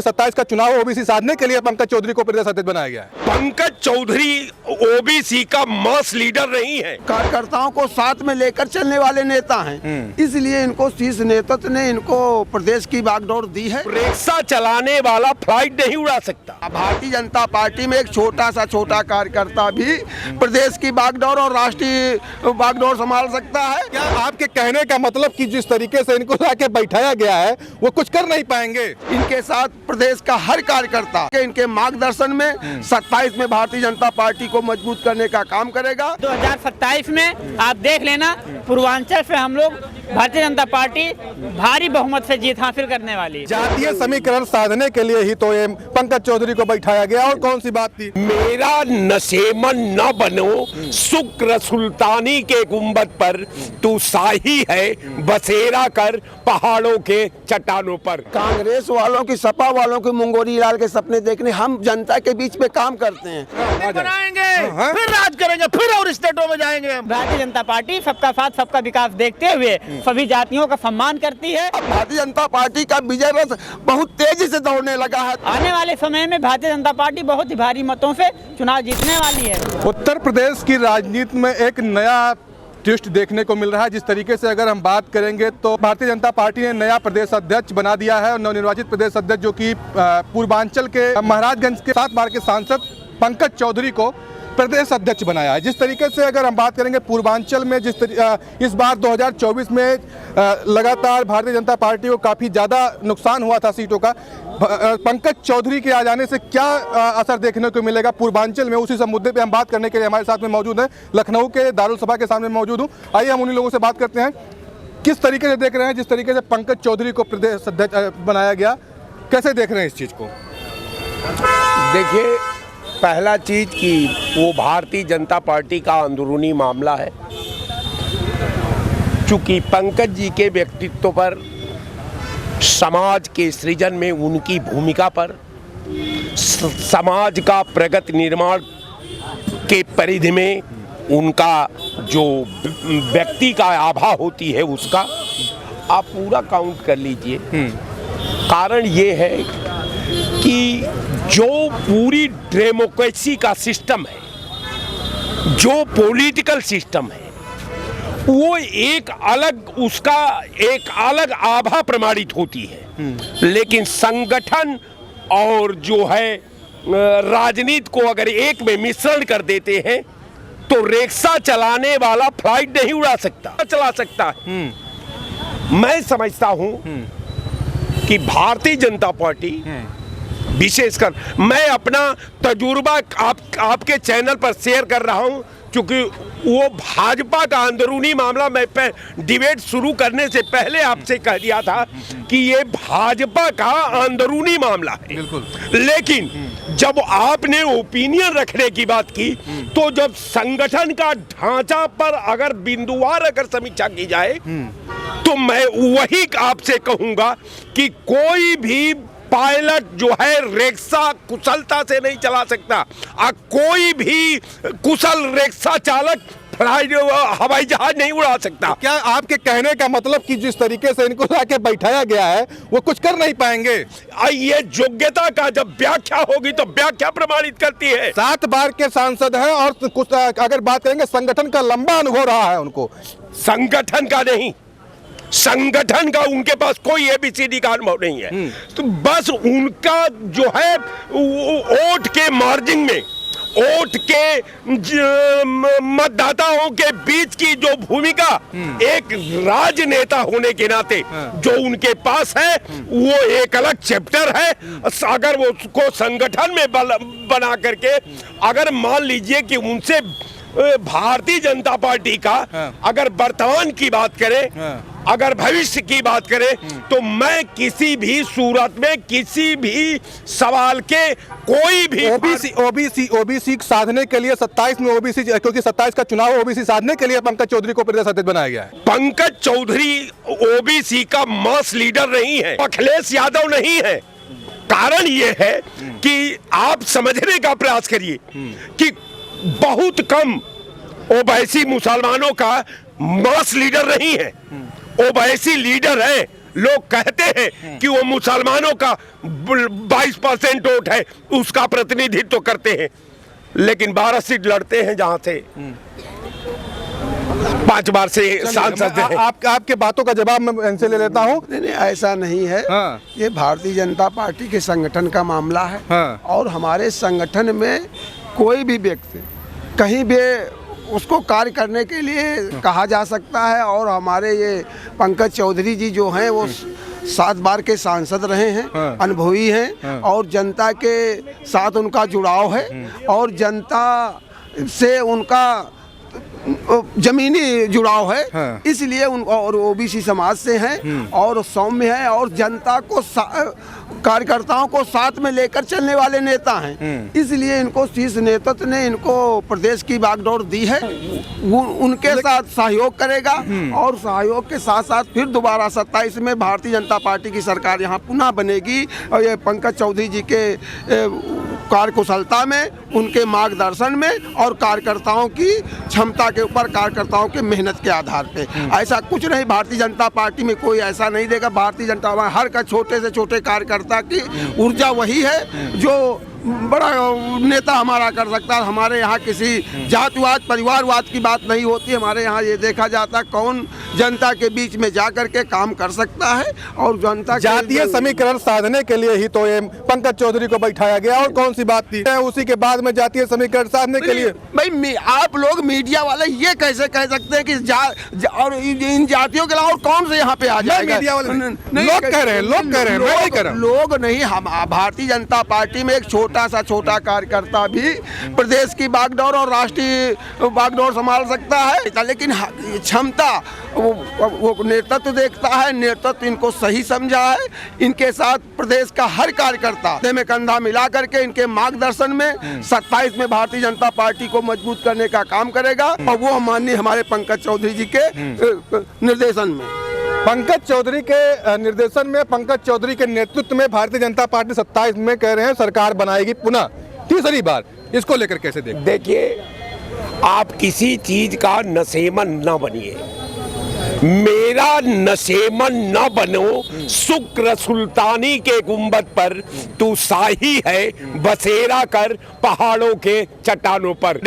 27 का चुनाव ओबीसी साधने के लिए पंकज चौधरी को प्रदेश अध्यक्ष बनाया गया है। पंकज चौधरी ओबीसी का मास लीडर नहीं है, कार्यकर्ताओं को साथ में लेकर चलने वाले नेता हैं, इसलिए इनको शीर्ष नेतृत्व ने इनको प्रदेश की बागडोर दी है। रिक्शा चलाने वाला फ्लाइट नहीं उड़ा सकता। भारतीय जनता पार्टी में एक छोटा कार्यकर्ता भी प्रदेश की बागडोर और राष्ट्रीय बागडोर संभाल सकता है। क्या आपके कहने का मतलब कि जिस तरीके से इनको लाके बैठाया गया है वो कुछ कर नहीं पाएंगे? इनके साथ प्रदेश का हर कार्यकर्ता इनके मार्गदर्शन में 27 में भारतीय जनता पार्टी को मजबूत करने का काम करेगा। 2027 में आप देख लेना, पूर्वांचल से हम लोग भारतीय जनता पार्टी भारी बहुमत से जीत हासिल करने वाली। जातीय समीकरण साधने के लिए ही तो ये पंकज चौधरी को बैठाया गया, और कौन सी बात थी? मेरा नशेमन न बनो, शुक्र सुल्तानी के गुंबद पर तू शाही है, बसेरा कर पहाड़ों के चट्टानों पर। कांग्रेस वालों की, सपा वालों की मुंगोरी लाल के सपने देखने हम जनता के बीच में काम करते हैं। बनाएंगे, फिर राज करेंगे, फिर और स्टेटों में जाएंगे। भारतीय जनता पार्टी सबका साथ सबका विकास देखते हुए सभी जातियों का सम्मान करती है। अब भारतीय जनता पार्टी का विजय रथ बहुत तेजी से दौड़ने लगा है। आने वाले समय में भारतीय जनता पार्टी बहुत ही भारी मतों से चुनाव जीतने वाली है। उत्तर प्रदेश की राजनीति में एक नया ट्विस्ट देखने को मिल रहा है। जिस तरीके से अगर हम बात करेंगे तो भारतीय जनता पार्टी ने नया प्रदेश अध्यक्ष बना दिया है, और नवनिर्वाचित प्रदेश अध्यक्ष जो कि पूर्वांचल के महाराजगंज के 7 बार के सांसद पंकज चौधरी को प्रदेश अध्यक्ष बनाया है। जिस तरीके से अगर हम बात करेंगे पूर्वांचल में इस बार 2024 में लगातार भारतीय जनता पार्टी को काफ़ी ज़्यादा नुकसान हुआ था सीटों का, पंकज चौधरी के आ जाने से क्या असर देखने को मिलेगा पूर्वांचल में, उसी सब मुद्दे पे हम बात करने के लिए हमारे साथ में मौजूद हैं। लखनऊ के दारुल सभा के सामने मौजूद हूँ। आइए हम उन्हीं लोगों से बात करते हैं, किस तरीके से देख रहे हैं जिस तरीके से पंकज चौधरी को प्रदेश अध्यक्ष बनाया गया, कैसे देख रहे हैं इस चीज़ को? देखिए, पहला चीज कि वो भारतीय जनता पार्टी का अंदरूनी मामला है, चूंकि पंकज जी के व्यक्तित्व पर, समाज के सृजन में उनकी भूमिका पर, समाज का प्रगति निर्माण के परिधि में उनका जो व्यक्ति का आभा होती है उसका आप पूरा काउंट कर लीजिए। कारण ये है कि जो पूरी डेमोक्रेसी का सिस्टम है, जो पॉलिटिकल सिस्टम है, वो एक अलग आभा प्रमाणित होती है। लेकिन संगठन और जो है राजनीति को अगर एक में मिश्रण कर देते हैं तो रिक्शा चलाने वाला फ्लाइट नहीं उड़ा सकता, चला सकता है। मैं समझता हूं कि भारतीय जनता पार्टी, विशेषकर मैं अपना तजुर्बा आपके चैनल पर शेयर कर रहा हूं, क्योंकि वो भाजपा का अंदरूनी मामला मैं डिबेट शुरू करने से पहले आपसे कह दिया था कि ये भाजपा का अंदरूनी मामला है। बिल्कुल। लेकिन जब आपने ओपिनियन रखने की बात की तो जब संगठन का ढांचा पर अगर बिंदुवार अगर समीक्षा की जाए तो मैं वही आपसे कहूंगा कि कोई भी पायलट जो है रिक्शा कुशलता से नहीं चला सकता, कोई भी कुशल रिक्शा चालक हवाई जहाज नहीं उड़ा सकता। क्या आपके कहने का मतलब कि जिस तरीके से इनको लाके बैठाया गया है वो कुछ कर नहीं पाएंगे? ये योग्यता का जब व्याख्या होगी तो व्याख्या प्रमाणित करती है। 7 बार के सांसद हैं, और कुछ अगर बात करेंगे संगठन का लंबा अनुभव रहा है उनको। संगठन का नहीं, संगठन का उनके पास कोई एबीसीडी का अनुभव नहीं है। तो बस उनका जो है वोट के मार्जिन में, वोट के मतदाताओं के बीच की जो भूमिका एक राजनेता होने के नाते जो उनके पास है वो एक अलग चैप्टर है। अगर वो उसको संगठन में बना करके अगर मान लीजिए कि उनसे भारतीय जनता पार्टी का अगर वर्तमान की बात करें, अगर भविष्य की बात करें, तो मैं किसी भी सूरत में किसी भी सवाल के कोई भी ओबीसी साधने के लिए 27 में ओबीसी, क्योंकि 27 का चुनाव ओबीसी साधने के लिए पंकज चौधरी को प्रदेश अध्यक्ष बनाया गया है। पंकज चौधरी ओबीसी का मास लीडर नहीं है, अखिलेश यादव नहीं है। कारण ये है कि आप समझने का प्रयास करिए कि बहुत कम ओबीसी मुसलमानों का मास लीडर नहीं है। ओबीसी लीडर है लोग कहते हैं कि वो मुसलमानों का 22% वोट है, उसका प्रतिनिधित्व करते हैं, लेकिन 12 सीट लड़ते हैं जहां से 5 बार से सांसद हैं। आपके बातों का जवाब मैं इनसे ले लेता हूँ। नहीं, ऐसा नहीं है। हाँ। ये भारतीय जनता पार्टी के संगठन का मामला है। हाँ। और हमारे संगठन में कोई भी व्यक्ति कहीं भी उसको कार्य करने के लिए कहा जा सकता है। और हमारे ये पंकज चौधरी जी जो हैं वो 7 बार के सांसद रहे हैं। हाँ। अनुभवी हैं। हाँ। और जनता के साथ उनका जुड़ाव है। और जनता से उनका जमीनी जुड़ाव है। हाँ। इसलिए उन और ओबीसी समाज से हैं और सौम्य है और जनता को कार्यकर्ताओं को साथ में लेकर चलने वाले नेता हैं। इसलिए इनको शीर्ष नेतृत्व ने इनको प्रदेश की बागडोर दी है। उनके साथ सहयोग करेगा और सहयोग के साथ साथ फिर दोबारा 27 में भारतीय जनता पार्टी की सरकार यहाँ पुनः बनेगी। और ये पंकज चौधरी जी के कार्यकुशलता में, उनके मार्गदर्शन में और कार्यकर्ताओं की क्षमता के ऊपर, कार्यकर्ताओं के मेहनत के आधार पे। ऐसा कुछ नहीं, भारतीय जनता पार्टी में कोई ऐसा नहीं देगा। भारतीय जनता हर का छोटे से छोटे कार्यकर्ता की ऊर्जा वही है जो बड़ा नेता हमारा कर सकता है। हमारे यहाँ किसी जातिवाद परिवारवाद की बात नहीं होती। हमारे यहाँ ये देखा जाता कौन जनता के बीच में जा कर के काम कर सकता है और जनता जातीय समीकरण साधने के लिए ही तो ये पंकज चौधरी को बैठाया गया, और कौन सी बात थी उसी के बाद में जातीय समीकरण साधने के लिए। भाई आप लोग मीडिया वाले ये कैसे कह सकते हैं कि और इन जातियों के अलावा कौन से यहाँ पे आ जाएगा? मीडिया वाले लोग कह रहे हैं, लोग कह रहे हैं, मैं नहीं कह रहा हूं। लोग नहीं, हम भारतीय जनता पार्टी में एक छोटा सा छोटा कार्यकर्ता भी प्रदेश की बागडोर और राष्ट्रीय बागडोर संभाल सकता है। लेकिन क्षमता वो नेतृत्व देखता है। नेतृत्व इनको सही समझा है। इनके साथ प्रदेश का हर कार्यकर्ता में कंधा मिला करके इनके मार्गदर्शन में 27 में भारतीय जनता पार्टी को मजबूत करने का काम करेगा। और वो माननीय हमारे पंकज चौधरी जी के निर्देशन में, पंकज चौधरी के निर्देशन में, पंकज चौधरी के नेतृत्व में भारतीय जनता पार्टी 27 में कह रहे हैं सरकार बनाएगी पुनः तीसरी बार। इसको लेकर कैसे देखते? देखिए, आप किसी चीज का नशेमन न बनिए। मेरा नशेमन न बनो। शुक्र सुल्तानी के गुंबद पर तू शाही है, बसेरा कर पहाड़ों के चट्टानों पर।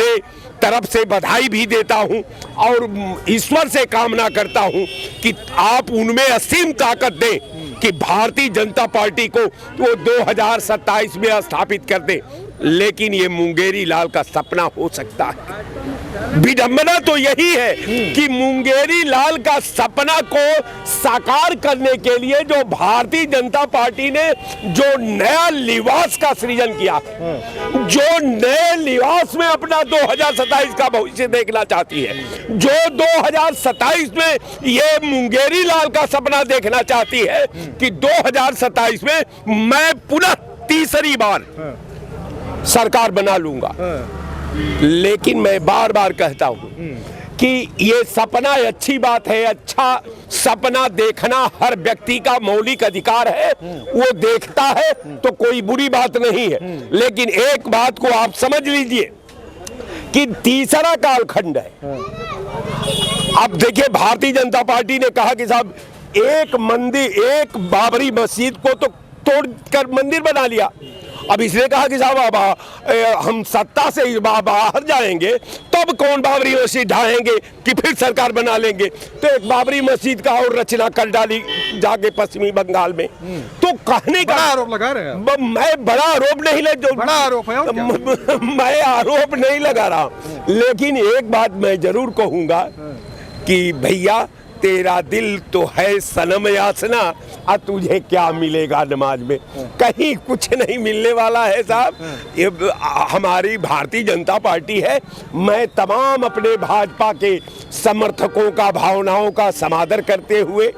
तरफ से बधाई भी देता हूं और ईश्वर से कामना करता हूं कि आप उनमें असीम ताकत दें कि भारतीय जनता पार्टी को वो 2027 में स्थापित कर दे। लेकिन ये मुंगेरी लाल का सपना हो सकता है। विडंबना तो यही है कि मुंगेरी लाल का सपना को साकार करने के लिए जो भारतीय जनता पार्टी ने जो नया लिबास का सृजन किया, जो नए लिबास में अपना 2027 का भविष्य देखना चाहती है, जो 2027 में ये मुंगेरी लाल का सपना देखना चाहती है कि 2027 में मैं पुनः तीसरी बार सरकार बना लूंगा। लेकिन मैं बार बार कहता हूं कि ये सपना अच्छी बात है। अच्छा सपना देखना हर व्यक्ति का मौलिक अधिकार है, वो देखता है तो कोई बुरी बात नहीं है। लेकिन एक बात को आप समझ लीजिए कि तीसरा कालखंड है। अब देखिए, भारतीय जनता पार्टी ने कहा कि साहब एक मंदिर, एक बाबरी मस्जिद को तो तोड़कर मंदिर बना लिया। अब इसने कहा कि साहब अब हम सत्ता से बाहर जाएंगे तब कौन बाबरी मस्जिद ढाएंगे कि फिर सरकार बना लेंगे। तो एक बाबरी मस्जिद का और रचना कर डाली जाके पश्चिमी बंगाल में। तो कहने का आरोप लगा रहे हैं। मैं बड़ा आरोप नहीं बड़ा आरोप है मैं आरोप नहीं लगा रहा, लेकिन एक बात मैं जरूर कहूंगा कि भैया तेरा दिल तो है सनम यासना, अब तुझे क्या मिलेगा नमाज में? कहीं कुछ नहीं मिलने वाला है साहब। ये हमारी भारतीय जनता पार्टी है। मैं तमाम अपने भाजपा के समर्थकों का भावनाओं का समादर करते हुए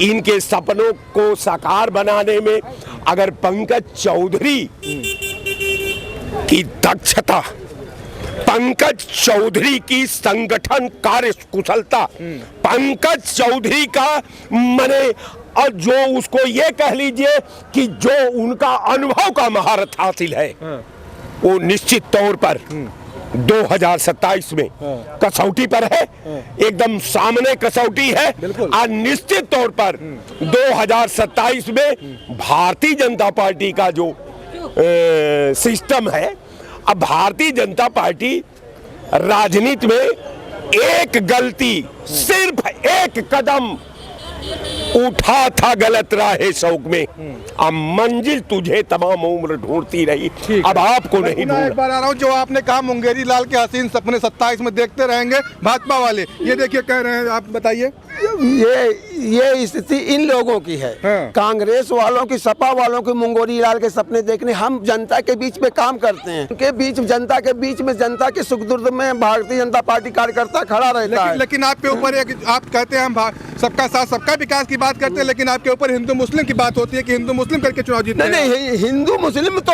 इनके सपनों को साकार बनाने में अगर पंकज चौधरी की दक्षता, पंकज चौधरी की संगठन कार्य कुशलता, पंकज चौधरी का मने और जो उसको ये कह लीजिए कि जो उनका अनुभव का महारत हासिल है, वो निश्चित तौर पर 2027 में कसौटी पर है, एकदम सामने कसौटी है। और निश्चित तौर पर 2027 में भारतीय जनता पार्टी का जो सिस्टम है, अब भारतीय जनता पार्टी राजनीति में एक गलती, सिर्फ एक कदम उठा था गलत राहे शौक में, अब मंजिल तुझे तमाम उम्र ढूंढती रही, अब आपको नहीं मैं एक बार आ रहा हूँ, जो आपने कहा मुंगेरी लाल के हसीन सपने 27 में देखते रहेंगे भाजपा वाले, ये देखिए कह रहे हैं, आप बताइए। ये स्थिति इन लोगों की है, कांग्रेस वालों की, सपा वालों की मुंगेरी लाल के सपने देखने। हम जनता के बीच में काम करते हैं, उनके बीच, जनता के बीच में, जनता के सुख दुर्द में भारतीय जनता पार्टी कार्यकर्ता खड़ा रहता है। लेकिन आपके ऊपर एक, आप कहते हैं हम सबका साथ सबका विकास की बात करते हैं, लेकिन आपके ऊपर हिंदू मुस्लिम की बात होती है कि हिंदू मुस्लिम करके चुनाव जीतते। नहीं, हिंदू मुस्लिम तो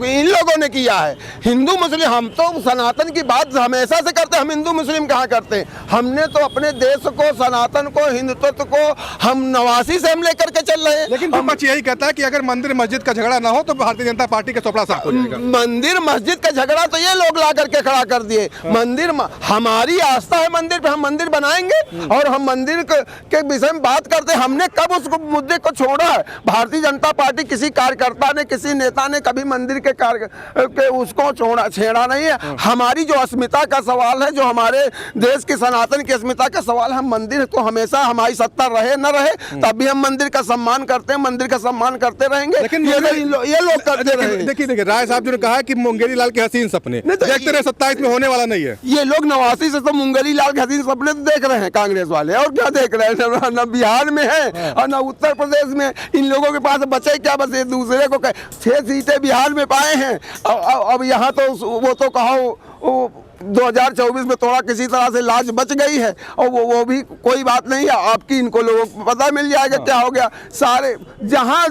इन लोगों ने किया है। हिंदू मुस्लिम, हम तो सनातन की बात हमेशा से करते हैं, हम हिंदू मुस्लिम कहाँ करते हैं। हमने तो अपने देश को, सनातन को, हिंदुत्व को हम 89 से हम लेकर के चल रहे हैं। लेकिन विपक्ष यही कहता है कि अगर मंदिर मस्जिद का झगड़ा ना हो तो भारतीय जनता पार्टी का चौपड़ा साफ हो जाएगा। मंदिर मस्जिद का झगड़ा तो ये लोग ला करके खड़ा कर दिए। मंदिर, हमारी आस्था है मंदिर पे, हम मंदिर बनाएंगे और हम मंदिर के विषय में बात करते हैं। हमने कब उस मुद्दे को छोड़ा है? भारतीय जनता पार्टी, किसी कार्यकर्ता ने, किसी नेता ने कभी मंदिर के उसको छेड़ा नहीं है। हमारी जो अस्मिता का सवाल है, जो हमारे देश की सनातन की अस्मिता का सवाल है, हम मंदिर को हमेशा, हमारी सत्ता रहे न रहे, तब भी हम मंदिर का सम्मान करते हैं, मंदिर का सम्मान करते रहेंगे। लेकिन ये लोग करते रहे। देखिए राय साहब जो ने कहा कि मुंगेरी लाल के हसीन सपने देखते रहे, 27 में होने वाला नहीं है। ये लोग 89 से तो मुंगेरी लाल के हसीन सपने तो देख रहे हैं कांग्रेस वाले, और क्या देख रहे हैं? न बिहार में है और न उत्तर प्रदेश में। इन लोगों के पास बचे क्या? बस एक दूसरे को 6 सीटें बिहार में पाए हैं। अब यहाँ तो वो तो कहो 2024 में थोड़ा किसी तरह से लाज बच गई है, और वो भी कोई बात नहीं है। आपकी इनको लोगों को पता मिल जाएगा क्या हो गया। सारे जहां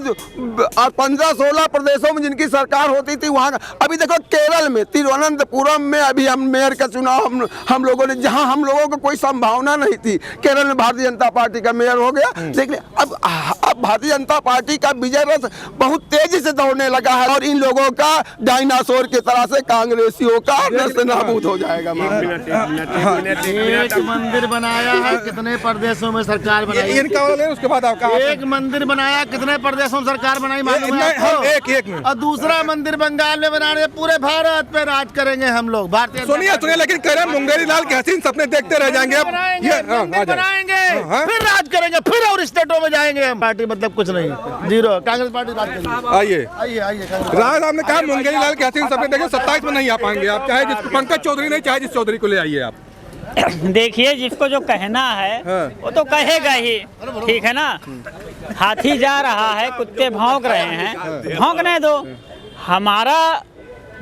15-16 प्रदेशों में जिनकी सरकार होती थी, वहां अभी देखो केरल में, तिरुवनंतपुरम में अभी हम मेयर का चुनाव हम लोगों ने, जहां हम लोगों को कोई संभावना नहीं थी, केरल में भारतीय जनता पार्टी का मेयर हो गया। देखिए अब भारतीय जनता पार्टी का विजय रथ बहुत तेजी से दौड़ने लगा है, और इन लोगों का डायनासोर की तरह से कांग्रेसियों का नष्ट नाबूद हो जाएगा। एक मंदिर बनाया है, कितने प्रदेशों में सरकार बनाई? इनका उसके बाद एक मंदिर बनाया, कितने प्रदेशों में सरकार बनाई मालूम है आपको? एक में, और दूसरा मंदिर बंगाल में बना रहे, पूरे भारत पे राज करेंगे हम लोग। भारतीय सुनिए, लेकिन कह रहे हैं मुंगेरी लाल के हसीन सपने देखते रह जाएंगे। बनाएंगे, फिर राज करेंगे, फिर और स्टेटों में जाएंगे हम। पार्टी मतलब कुछ नहीं, जीरो। कांग्रेस पार्टी बात करेंगे। आइए राज साहब ने कहा मुंगेरी लाल के हसीन सपने देखें, 27 में नहीं आ पाएंगे आप, चाहे पंकज चौधरी नहीं, चाहे जिस चौधरी को ले आइए आप। देखिए, जिसको जो कहना है वो तो कहेगा ही, ठीक है ना। हाथी जा रहा है, कुत्ते भौंक रहे हैं, भौंकने दो। हमारा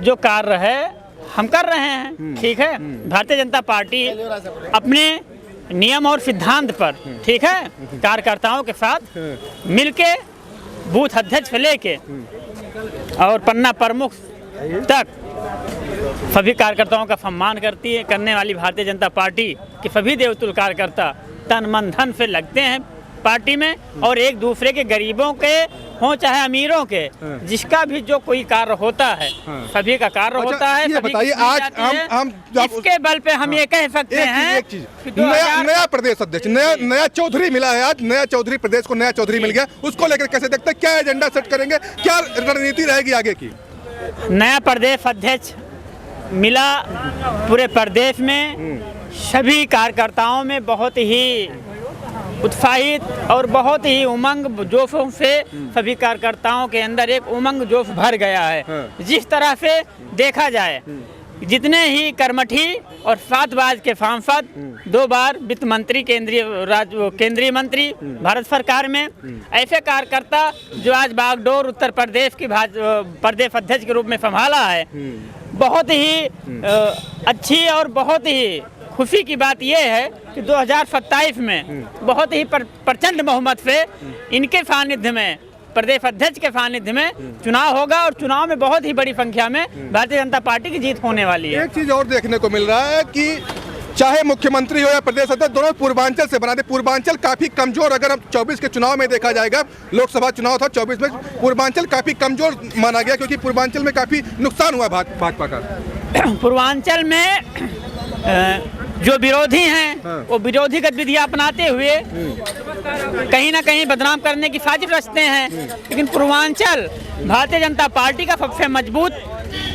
जो कार्य है हम कर रहे हैं, ठीक है। भारतीय जनता पार्टी अपने नियम और सिद्धांत पर, ठीक है, कार्यकर्ताओं के साथ मिलके बूथ अध्यक्ष से लेके और पन्ना प्रमुख तक सभी कार्यकर्ताओं का सम्मान करती है। करने वाली भारतीय जनता पार्टी के सभी देवतुल्य कार्यकर्ता तन मन धन से लगते हैं पार्टी में, और एक दूसरे के, गरीबों के हों चाहे अमीरों के, जिसका भी जो कोई कार्य होता है सभी का कार्य होता है। ये बताइए, आज हम इसके बल पे हम ये कह सकते हैं, एक चीज, नया प्रदेश अध्यक्ष, नया चौधरी मिला है आज, नया चौधरी, प्रदेश को नया चौधरी मिल गया, उसको लेकर कैसे देखते हैं? क्या एजेंडा सेट करेंगे, क्या रणनीति रहेगी आगे की? नया प्रदेश अध्यक्ष मिला, पूरे प्रदेश में सभी कार्यकर्ताओं में बहुत ही उत्साहित और बहुत ही उमंग जोशों से सभी कार्यकर्ताओं के अंदर एक उमंग जोश भर गया है। जिस तरह से देखा जाए, जितने ही कर्मठी और 7 बार के सांसद, 2 बार वित्त मंत्री, केंद्रीय मंत्री भारत सरकार में, ऐसे कार्यकर्ता जो आज बागडोर उत्तर प्रदेश की प्रदेश अध्यक्ष के रूप में संभाला है, बहुत ही अच्छी और बहुत ही खुशी की बात यह है कि 2027 में बहुत ही प्रचंड बहुमत से इनके सानिध्य में, प्रदेश अध्यक्ष के सानिध्य में चुनाव होगा, और चुनाव में बहुत ही बड़ी संख्या में भारतीय जनता पार्टी की जीत होने वाली है। एक चीज और देखने को मिल रहा है कि चाहे मुख्यमंत्री हो या प्रदेश अध्यक्ष, दोनों पूर्वांचल से बनाते। पूर्वांचल काफी कमजोर, अगर अब 24 के चुनाव में देखा जाएगा, लोकसभा चुनाव था 24 में, पूर्वांचल काफी कमजोर माना गया, क्योंकि पूर्वांचल में काफी नुकसान हुआ भाजपा का। पूर्वांचल में जो विरोधी हैं वो विरोधी गतिविधियां अपनाते हुए कहीं ना कहीं बदनाम करने की साजिश रचते हैं। लेकिन पूर्वांचल भारतीय जनता पार्टी का सबसे मजबूत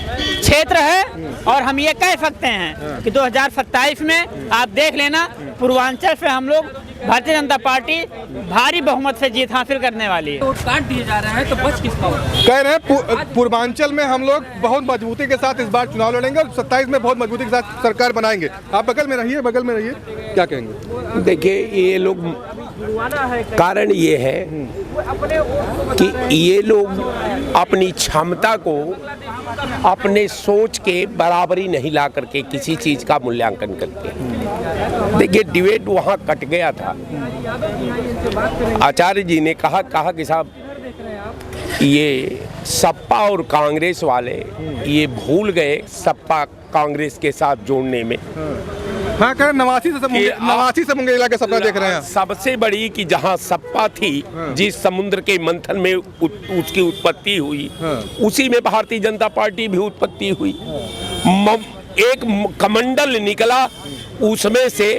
क्षेत्र है और हम ये कह सकते हैं कि 2027 में आप देख लेना, पूर्वांचल से हम लोग भारतीय जनता पार्टी भारी बहुमत से जीत हासिल करने वाली है। काट दिए जा रहे हैं तो बच किसका होगा? कह रहे हैं पूर्वांचल में हम लोग बहुत मजबूती के साथ इस बार चुनाव लड़ेंगे और 27 में बहुत मजबूती के साथ सरकार बनाएंगे। आप बगल में रहिए, क्या कहेंगे? देखिए, ये लोग, कारण ये है कि ये लोग अपनी क्षमता को अपने सोच के बराबरी नहीं ला करके किसी चीज का मूल्यांकन करते हैं। देखिए, डिबेट वहाँ कट गया था। आचार्य जी ने कहा कि साहब ये सपा और कांग्रेस वाले ये भूल गए सपा कांग्रेस के साथ जोड़ने में। हाँ, कह नवासी से मुंगेला का सपना देख रहे हैं। सबसे बड़ी कि जहाँ सपा थी, जिस समुद्र के मंथन में उसकी उत्पत्ति हुई, उसी में भारतीय जनता पार्टी भी उत्पत्ति हुई। एक कमंडल निकला, उसमें से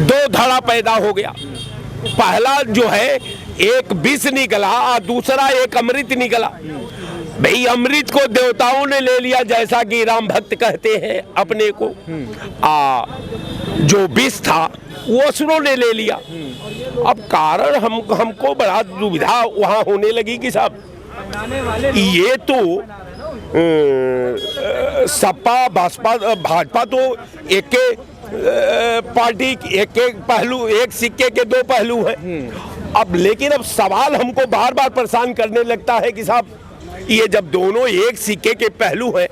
दो धड़ा पैदा हो गया। पहला जो है एक विष निकला और दूसरा एक अमृत निकला। भाई, अमृत को देवताओं ने ले लिया, जैसा कि राम भक्त कहते हैं अपने को। जो विष था वो असुरों ने ले लिया। अब कारण हमको बड़ा दुविधा वहां होने लगी कि साहब ये तो सपा बसपा भाजपा तो एक पार्टी एक पहलू, एक सिक्के के दो पहलू हैं। अब लेकिन अब सवाल हमको बार बार परेशान करने लगता है कि साहब ये जब दोनों एक सिक्के के पहलू हैं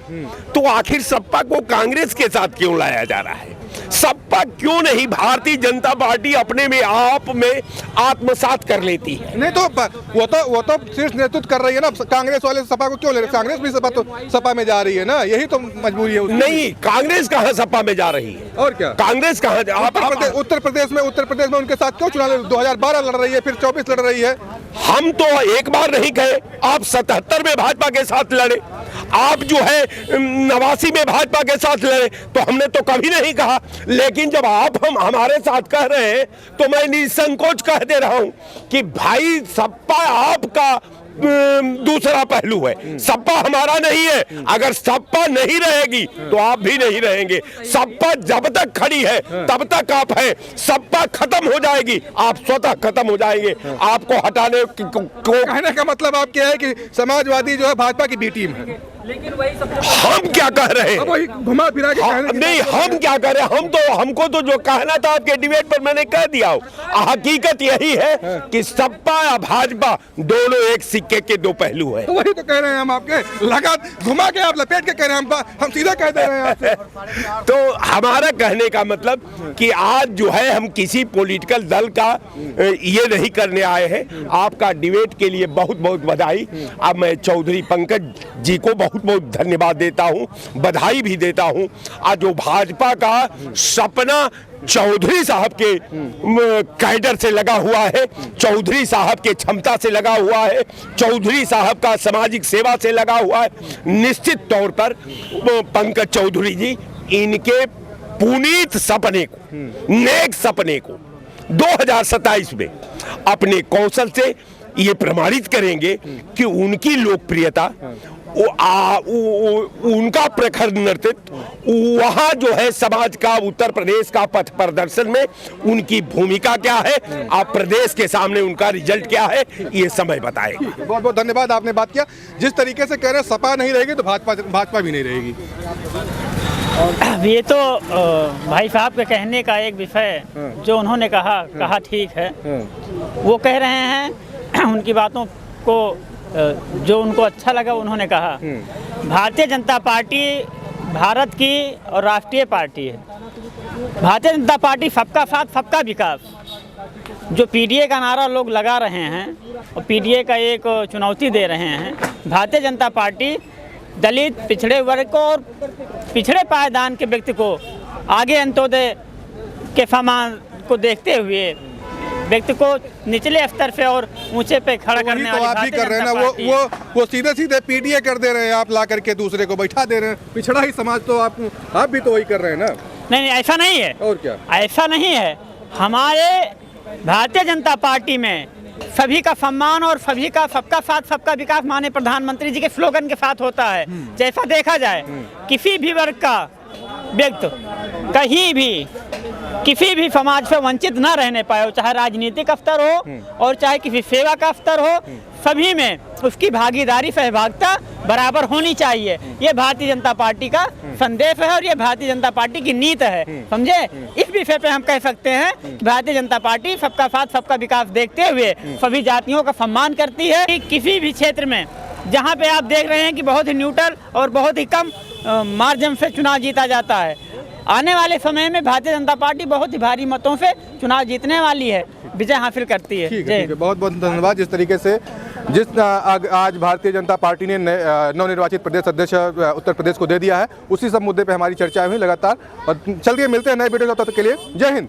तो आखिर सपा को कांग्रेस के साथ क्यों लाया जा रहा है? सपा क्यों नहीं भारतीय जनता पार्टी अपने में आप में आत्मसात कर लेती है? नहीं तो वो तो शीर्ष नेतृत्व कर रही है ना। कांग्रेस वाले सपा को क्यों ले रहे? कांग्रेस भी सपा में जा रही है ना, यही तो मजबूरी है उसकी। नहीं, कांग्रेस कहाँ सपा में जा रही है? और क्या कांग्रेस कहाँ? उत्तर प्रदेश में उनके साथ क्यों चुनाव 2012 लड़ रही है, फिर 24 लड़ रही है। हम तो एक बार नहीं कहे, आप 77 में भाजपा के साथ लड़े, आप जो है 89 में भाजपा के साथ लड़े, तो हमने तो कभी नहीं कहा। लेकिन जब आप हमारे साथ कह रहे हैं तो मैं निसंकोच कह दे रहा हूं कि भाई सपा आपका दूसरा पहलू है, सपा हमारा नहीं है। अगर सपा नहीं रहेगी तो आप भी नहीं रहेंगे। सपा जब तक खड़ी है तब तक आप हैं। सपा खत्म हो जाएगी, आप स्वतः खत्म हो जाएंगे। आपको हटाने को कहने का मतलब आप क्या है कि समाजवादी जो है भाजपा की बी टीम है? लेकिन वही सब हम क्या कह रहे हैं? वही घुमा फिरा के नहीं, हम क्या कह रहे हैं? हमको तो जो कहना था आपके डिबेट पर मैंने कह दिया। हकीकत यही है कि सपा या भाजपा दोनों एक सिक्के के दो पहलू है। तो वही तो कह रहे हैं हम आपके, लगा घुमा के आप लपेट के कह रहे हैं, हम सीधा कह दे रहे हैं आपसे। तो हमारा कहने का मतलब कि आज जो है हम किसी पॉलिटिकल दल का ये नहीं करने आए हैं। आपका डिबेट के लिए बहुत बहुत बधाई। अब मैं चौधरी पंकज जी को बहुत बहुत धन्यवाद देता हूं, बधाई भी देता हूं। आज जो भाजपा का सपना चौधरी साहब के कैडर से लगा हुआ है, चौधरी साहब के क्षमता से लगा हुआ है, चौधरी साहब का सामाजिक सेवा से लगा हुआ है। निश्चित तौर पर पंकज चौधरी जी इनके पुनीत सपने को, नेक सपने को 2027 में अपने कौशल से ये प्रमाणित करेंगे कि उनकी लोकप्रियता, उनका प्रखर नेतृत्व, वहाँ जो है समाज का, उत्तर प्रदेश का पथ प्रदर्शन में उनकी भूमिका क्या है, आप प्रदेश के सामने उनका रिजल्ट क्या है, ये समय बताएगा। बहुत बहुत धन्यवाद, आपने बात किया। जिस तरीके से कह रहे हैं सपा नहीं रहेगी तो भाजपा भी नहीं रहेगी। ये तो भाई साहब के कहने का एक विषय जो उन्होंने कहा ठीक है। वो कह रहे हैं, उनकी बातों को जो उनको अच्छा लगा उन्होंने कहा। भारतीय जनता पार्टी भारत की और राष्ट्रीय पार्टी है। भारतीय जनता पार्टी सबका साथ सबका विकास, जो पीडीए का नारा लोग लगा रहे हैं और पीडीए का एक चुनौती दे रहे हैं। भारतीय जनता पार्टी दलित, पिछड़े वर्ग को और पिछड़े पायदान के व्यक्ति को आगे अंत्योदय के समान को देखते हुए व्यक्ति को निचले स्तर पे और ऊंचे पे खड़ा वही करने तो वाली आप भी भारतीय कर रहे हैं ना, जनता पार्टी है। वो सीधे सीधे पीडीए कर दे रहे हैं आप, ला करके दूसरे को बैठा दे रहे हैं। पिछड़ा ही समाज तो आप भी तो वही कर रहे हैं ना। नहीं, ऐसा नहीं है, और क्या? ऐसा नहीं है। हमारे भारतीय जनता पार्टी में सभी का सम्मान और सभी का सबका साथ सबका विकास माननीय प्रधानमंत्री जी के स्लोगन के साथ होता है। जैसा देखा जाए, किसी भी वर्ग का व्यक्ति कहीं भी किसी भी समाज से वंचित न रहने पाए, चाहे राजनीतिक स्तर हो और चाहे किसी सेवा का स्तर हो, सभी में उसकी भागीदारी सहभागिता बराबर होनी चाहिए। ये भारतीय जनता पार्टी का संदेश है और ये भारतीय जनता पार्टी की नीति है, समझे। इस विषय पे हम कह सकते हैं कि भारतीय जनता पार्टी सबका साथ सबका विकास देखते हुए सभी जातियों का सम्मान करती है। कि किसी भी क्षेत्र में जहाँ पे आप देख रहे हैं कि बहुत ही न्यूट्रल और बहुत ही कम मार्जिन से चुनाव जीता जाता है, आने वाले समय में भारतीय जनता पार्टी बहुत ही भारी मतों से चुनाव जीतने वाली है, विजय हासिल करती है। ठीक है, बहुत बहुत धन्यवाद। जिस तरीके से आज भारतीय जनता पार्टी ने नवनिर्वाचित प्रदेश अध्यक्ष उत्तर प्रदेश को दे दिया है, उसी सब मुद्दे पे हमारी चर्चा हुई लगातार। और चलिए मिलते हैं नए वीडियो, तब तक के लिए जय हिंद।